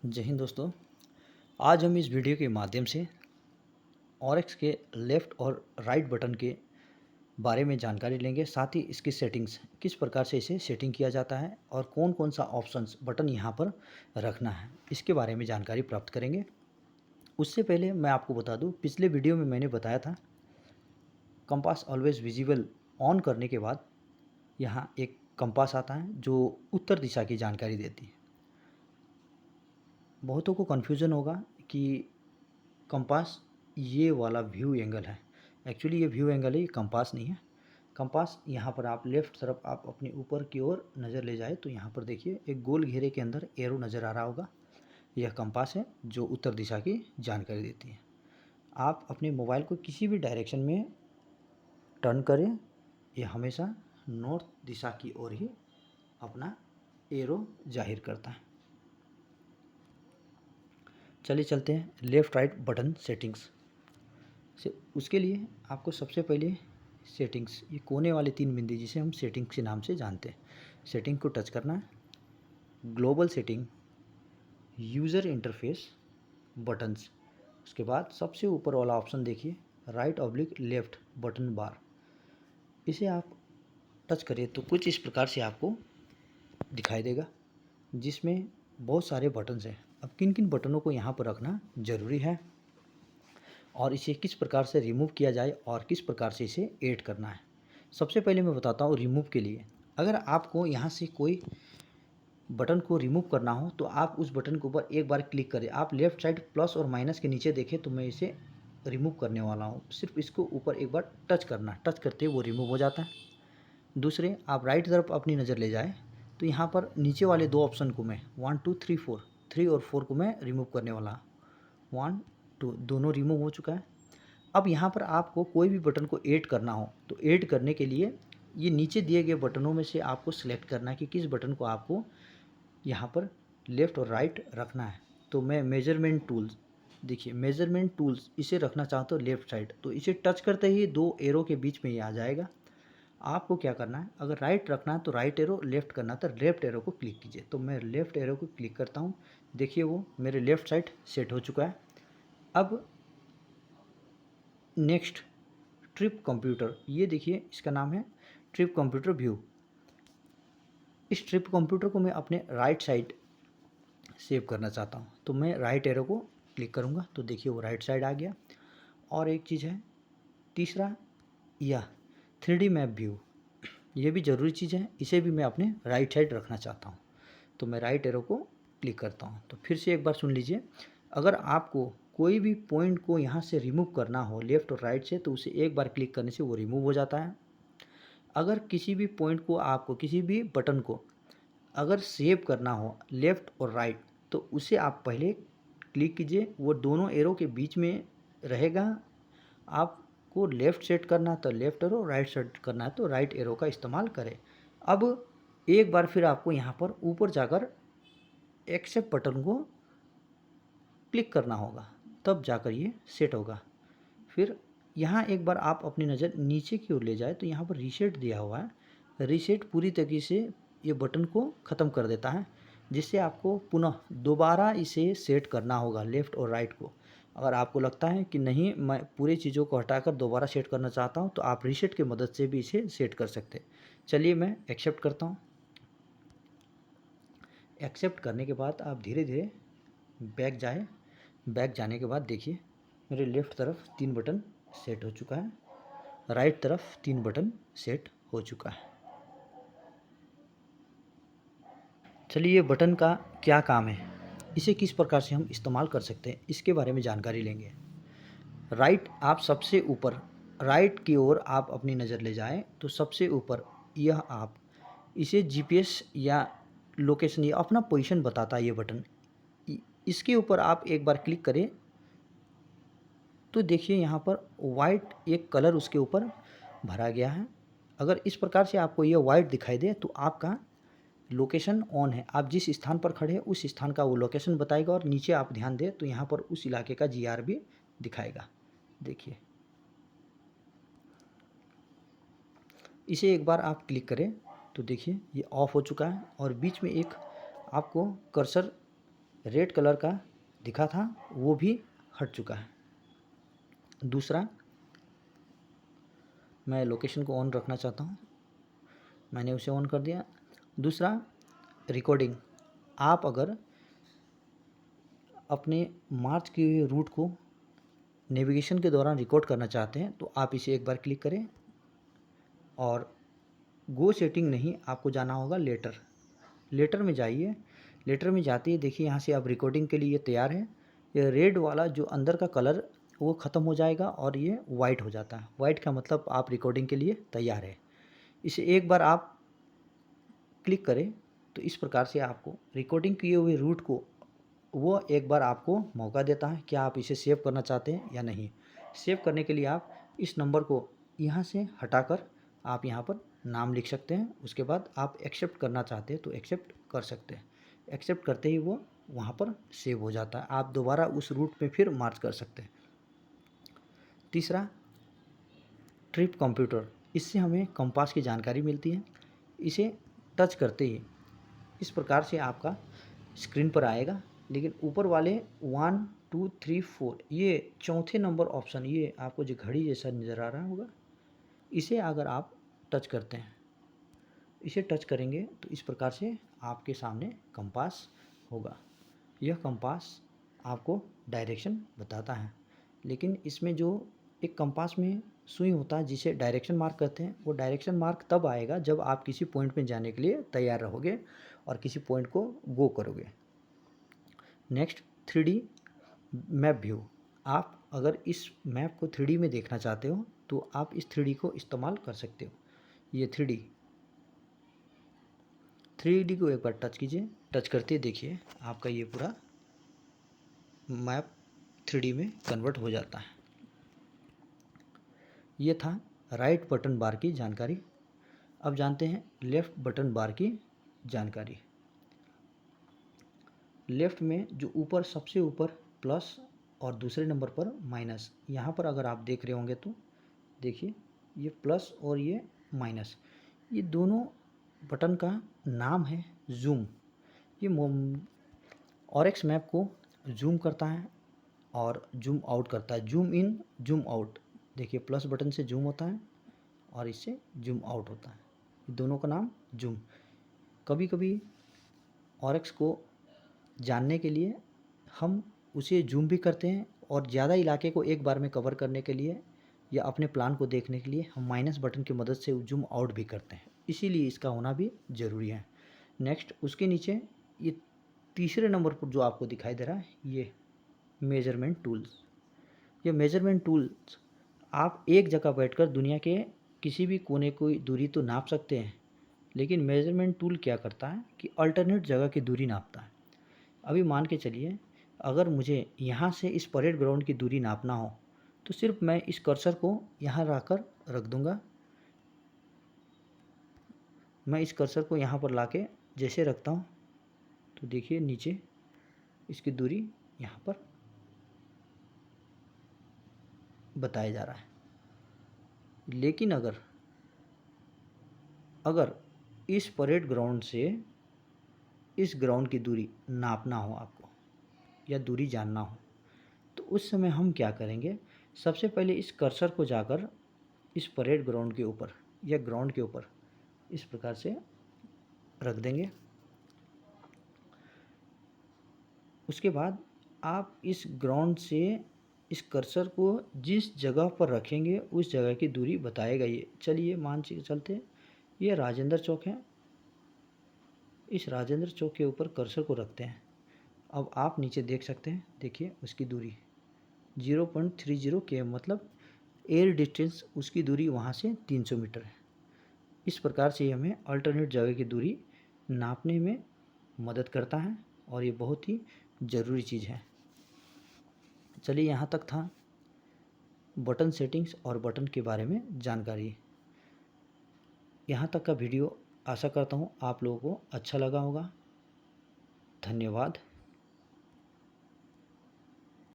जय हिंद दोस्तों। आज हम इस वीडियो के माध्यम से ऑरेक्स के लेफ़्ट और राइट बटन के बारे में जानकारी लेंगे। साथ ही इसकी सेटिंग्स किस प्रकार से इसे सेटिंग किया जाता है और कौन कौन सा ऑप्शंस बटन यहाँ पर रखना है, इसके बारे में जानकारी प्राप्त करेंगे। उससे पहले मैं आपको बता दूँ, पिछले वीडियो में मैंने बताया था कंपास ऑलवेज विजिबल ऑन करने के बाद यहाँ एक कंपास आता है जो उत्तर दिशा की जानकारी देती है। बहुतों को कन्फ्यूज़न होगा कि कंपास ये वाला व्यू एंगल है। एक्चुअली ये व्यू एंगल है, ये कंपास नहीं है। कंपास यहाँ पर आप लेफ़्ट तरफ आप अपने ऊपर की ओर नज़र ले जाए तो यहाँ पर देखिए एक गोल घेरे के अंदर एरो नज़र आ रहा होगा। यह कंपास है जो उत्तर दिशा की जानकारी देती है। आप अपने मोबाइल को किसी भी डायरेक्शन में टर्न करें, यह हमेशा नॉर्थ दिशा की ओर ही अपना एरो जाहिर करता है। चलिए चलते हैं लेफ़्ट राइट बटन सेटिंग्स से। उसके लिए आपको सबसे पहले सेटिंग्स, ये कोने वाले 3 बिंदु जिसे हम सेटिंग के नाम से जानते हैं, सेटिंग को टच करना है। Global setting, user interface, buttons. उसके बाद सबसे ऊपर वाला ऑप्शन देखिए, राइट ऑब्लिक लेफ़्ट बटन बार। इसे आप टच करें तो कुछ इस प्रकार से आपको दिखाई देगा, जिसमें बहुत सारे बटन्स हैं। अब किन किन बटनों को यहाँ पर रखना ज़रूरी है और इसे किस प्रकार से रिमूव किया जाए और किस प्रकार से इसे ऐड करना है। सबसे पहले मैं बताता हूँ रिमूव के लिए। अगर आपको यहाँ से कोई बटन को रिमूव करना हो तो आप उस बटन के ऊपर एक बार क्लिक करें। आप लेफ़्ट साइड प्लस और माइनस के नीचे देखें तो मैं इसे रिमूव करने वाला हूँ। सिर्फ इसको ऊपर एक बार टच करना, टच करते वो रिमूव हो जाता है। दूसरे, आप राइट तरफ अपनी नज़र ले जाए तो यहाँ पर नीचे वाले 2 ऑप्शन को मैं 1 2 3 4 3 और 4 को मैं रिमूव करने वाला। 1 2 दोनों रिमूव हो चुका है। अब यहाँ पर आपको कोई भी बटन को ऐड करना हो तो ऐड करने के लिए ये नीचे दिए गए बटनों में से आपको सिलेक्ट करना है कि किस बटन को आपको यहाँ पर लेफ़्ट और राइट रखना है। तो मैं मेजरमेंट टूल्स, देखिए मेजरमेंट टूल्स इसे रखना चाहता हूँ लेफ़्ट साइड, तो इसे टच करते ही 2 एरो के बीच में ये आ जाएगा। आपको क्या करना है, अगर राइट रखना है तो राइट एरो, लेफ़्ट करना है तो लेफ़्ट एरो को क्लिक कीजिए। तो मैं लेफ़्ट एरो को क्लिक करता हूँ, देखिए वो मेरे लेफ़्ट साइड सेट हो चुका है। अब नेक्स्ट, ट्रिप कंप्यूटर, ये देखिए इसका नाम है ट्रिप कंप्यूटर व्यू। इस ट्रिप कंप्यूटर को मैं अपने राइट साइड सेव करना चाहता हूँ, तो मैं राइट एरो को क्लिक करूँगा तो देखिए वो राइट साइड आ गया। और एक चीज़ है तीसरा, यह 3D मैप व्यू, ये भी ज़रूरी चीज़ है, इसे भी मैं अपने राइट साइड रखना चाहता हूँ। तो मैं राइट एरो को क्लिक करता हूँ। तो फिर से एक बार सुन लीजिए, अगर आपको कोई भी पॉइंट को यहाँ से रिमूव करना हो लेफ़्ट और राइट से, तो उसे एक बार क्लिक करने से वो रिमूव हो जाता है। अगर किसी भी पॉइंट को, आपको किसी भी बटन को अगर सेव करना हो लेफ़्ट और राइट, तो उसे आप पहले क्लिक कीजिए, वो दोनों एरो के बीच में रहेगा। आपको लेफ़्ट सेट करना है तो लेफ़्ट एरो, राइट सेट करना है तो राइट एरो का इस्तेमाल करें। अब एक बार फिर आपको यहाँ पर ऊपर जाकर एक्सेप्ट बटन को क्लिक करना होगा, तब जाकर ये सेट होगा। फिर यहाँ एक बार आप अपनी नज़र नीचे की ओर ले जाए तो यहाँ पर रीसेट दिया हुआ है। रीसेट पूरी तरीके से ये बटन को ख़त्म कर देता है, जिससे आपको पुनः दोबारा इसे सेट करना होगा लेफ़्ट और राइट को। अगर आपको लगता है कि नहीं, मैं पूरी चीज़ों को हटाकर दोबारा सेट करना चाहता हूँ, तो आप रीसेट की मदद से भी इसे सेट कर सकते हैं। चलिए मैं एक्सेप्ट करता हूँ। एक्सेप्ट करने के बाद आप धीरे धीरे बैक जाए। बैक जाने के बाद देखिए मेरे लेफ़्ट तरफ 3 बटन सेट हो चुका है, राइट तरफ 3 बटन सेट हो चुका है। चलिए ये बटन का क्या काम है, इसे किस प्रकार से हम इस्तेमाल कर सकते हैं, इसके बारे में जानकारी लेंगे। राइट, आप सबसे ऊपर राइट की ओर आप अपनी नज़र ले जाएं तो सबसे ऊपर यह आप इसे जीपीएस या लोकेशन या अपना पोजीशन बताता है ये बटन। इसके ऊपर आप एक बार क्लिक करें तो देखिए यहाँ पर वाइट एक कलर उसके ऊपर भरा गया है। अगर इस प्रकार से आपको ये वाइट दिखाई दे तो आपका लोकेशन ऑन है, आप जिस स्थान पर खड़े हैं उस स्थान का वो लोकेशन बताएगा। और नीचे आप ध्यान दें तो यहाँ पर उस इलाके का जीआर भी दिखाएगा। देखिए इसे एक बार आप क्लिक करें तो देखिए ये ऑफ हो चुका है और बीच में एक आपको कर्सर रेड कलर का दिखा था वो भी हट चुका है। दूसरा, मैं लोकेशन को ऑन रखना चाहता हूँ, मैंने उसे ऑन कर दिया। दूसरा, रिकॉर्डिंग। आप अगर अपने मार्च के रूट को नेविगेशन के दौरान रिकॉर्ड करना चाहते हैं तो आप इसे एक बार क्लिक करें और गो सेटिंग नहीं, आपको जाना होगा लेटर। लेटर में जाइए। लेटर में जाते ही देखिए यहाँ से आप रिकॉर्डिंग के लिए तैयार है। ये रेड वाला जो अंदर का कलर वो ख़त्म हो जाएगा और ये वाइट हो जाता है। वाइट का मतलब आप रिकॉर्डिंग के लिए तैयार है। इसे एक बार आप क्लिक करें तो इस प्रकार से आपको रिकॉर्डिंग किए हुए रूट को वो एक बार आपको मौका देता है कि आप इसे सेव करना चाहते हैं या नहीं। सेव करने के लिए आप इस नंबर को यहाँ से हटाकर आप यहाँ पर नाम लिख सकते हैं। उसके बाद आप एक्सेप्ट करना चाहते हैं तो एक्सेप्ट कर सकते हैं। एक्सेप्ट करते ही वो वहाँ पर सेव हो जाता है। आप दोबारा उस रूट पे फिर मार्च कर सकते हैं। तीसरा, ट्रिप कंप्यूटर। इससे हमें कंपास की जानकारी मिलती है। इसे टच करते ही इस प्रकार से आपका स्क्रीन पर आएगा, लेकिन ऊपर वाले 1 2 3 4 ये चौथे नंबर ऑप्शन, ये आपको जो घड़ी जैसा नज़र आ रहा होगा, इसे अगर आप टच करते हैं, इसे टच करेंगे तो इस प्रकार से आपके सामने कंपास होगा। यह कंपास आपको डायरेक्शन बताता है, लेकिन इसमें जो एक कंपास में सुई होता है जिसे डायरेक्शन मार्क कहते हैं, वो डायरेक्शन मार्क तब आएगा जब आप किसी पॉइंट में जाने के लिए तैयार रहोगे और किसी पॉइंट को गो करोगे। Next, 3D map view. आप अगर इस मैप को 3D में देखना चाहते हो तो आप इस 3D को इस्तेमाल कर सकते हो। ये 3D को एक बार टच कीजिए। टच करते देखिए आपका ये पूरा मैप 3D में कन्वर्ट हो जाता है। ये था राइट बटन बार की जानकारी। अब जानते हैं लेफ़्ट बटन बार की जानकारी। लेफ़्ट में जो ऊपर सबसे ऊपर प्लस और दूसरे नंबर पर माइनस, यहाँ पर अगर आप देख रहे होंगे तो देखिए ये प्लस और ये माइनस, ये दोनों बटन का नाम है जूम। ये ऑरेक्स मैप को जूम करता है और जूम आउट करता है। Zoom in, zoom out. देखिए प्लस बटन से जूम होता है और इससे जूम आउट होता है। दोनों का नाम जूम। कभी कभी ऑरेक्स को जानने के लिए हम उसे जूम भी करते हैं और ज़्यादा इलाके को एक बार में कवर करने के लिए या अपने प्लान को देखने के लिए हम माइनस बटन की मदद से जूम आउट भी करते हैं, इसीलिए इसका होना भी ज़रूरी है। नेक्स्ट, उसके नीचे ये तीसरे नंबर पर जो आपको दिखाई दे रहा है ये मेजरमेंट टूल्स। ये मेजरमेंट टूल्स आप एक जगह बैठकर दुनिया के किसी भी कोने की दूरी तो नाप सकते हैं, लेकिन मेजरमेंट टूल क्या करता है कि अल्टरनेट जगह की दूरी नापता है। अभी मान के चलिए अगर मुझे यहाँ से इस परेड ग्राउंड की दूरी नापना हो तो सिर्फ मैं इस कर्सर को यहाँ लाकर रख दूँगा। मैं इस कर्सर को यहाँ पर लाके जैसे रखता हूँ तो देखिए नीचे इसकी दूरी यहाँ पर बताया जा रहा है। लेकिन अगर इस परेड ग्राउंड से इस ग्राउंड की दूरी नापना हो आपको या दूरी जानना हो तो उस समय हम क्या करेंगे, सबसे पहले इस कर्सर को जाकर इस परेड ग्राउंड के ऊपर या ग्राउंड के ऊपर इस प्रकार से रख देंगे। उसके बाद आप इस ग्राउंड से इस कर्सर को जिस जगह पर रखेंगे उस जगह की दूरी बताएगा ये। चलिए मान के चलते ये राजेंद्र चौक है, इस राजेंद्र चौक के ऊपर कर्सर को रखते हैं। अब आप नीचे देख सकते हैं, देखिए उसकी दूरी 0.30 km, मतलब एयर डिस्टेंस उसकी दूरी वहाँ से 300 मीटर है। इस प्रकार से हमें अल्टरनेट जगह की दूरी नापने में मदद करता है और ये बहुत ही ज़रूरी चीज़ है। चलिए यहाँ तक था बटन सेटिंग्स और बटन के बारे में जानकारी। यहाँ तक का वीडियो आशा करता हूँ आप लोगों को अच्छा लगा होगा। धन्यवाद।